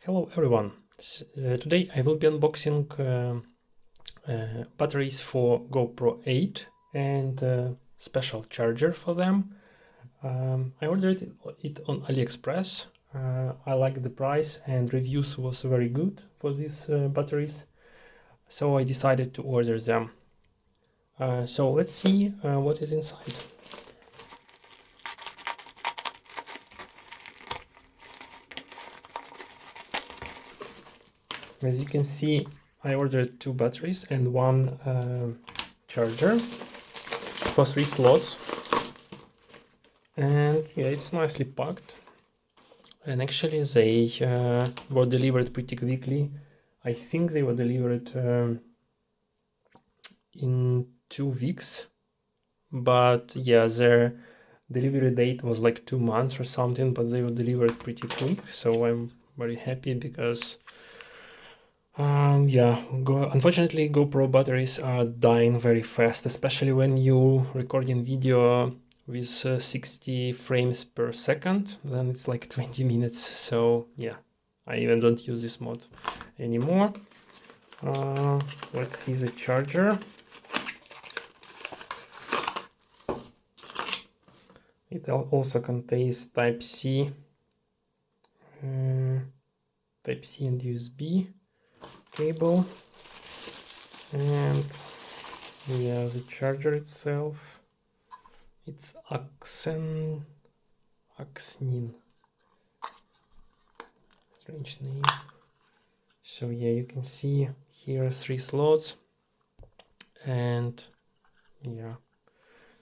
Hello everyone, today I will be unboxing batteries for GoPro 8 and special charger for them. I ordered it on AliExpress. I like the price and reviews was very good for these batteries, so I decided to order them. So let's see what is inside. As you can see, I ordered 2 batteries and one charger for 3 slots, and yeah, it's nicely packed. And actually they were delivered pretty quickly. I think they were delivered in 2 weeks, but yeah, their delivery date was like 2 months or something, but they were delivered pretty quick, so I'm very happy because unfortunately GoPro batteries are dying very fast, especially when you recording video with 60 frames per second, then it's like 20 minutes. So yeah, I even don't use this mod anymore. Let's see the charger. It also contains Type-C and USB cable, and yeah, the charger itself, it's Axnin, strange name. So yeah, you can see here 3 slots, and yeah,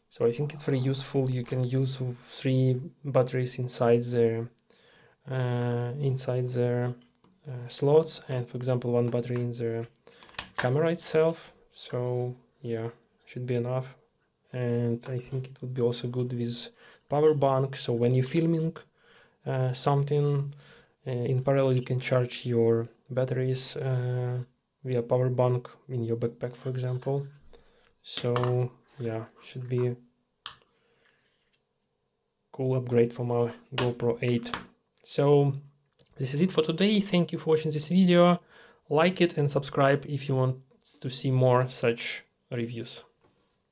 so I think it's very useful. You can use 3 batteries inside the slots, and for example 1 battery in the camera itself. So yeah, should be enough. And I think it would be also good with power bank, so when you're filming something in parallel, you can charge your batteries via power bank in your backpack, for example. So yeah, should be cool upgrade for my GoPro 8. So this is it for today. Thank you for watching this video. Like it and subscribe if you want to see more such reviews.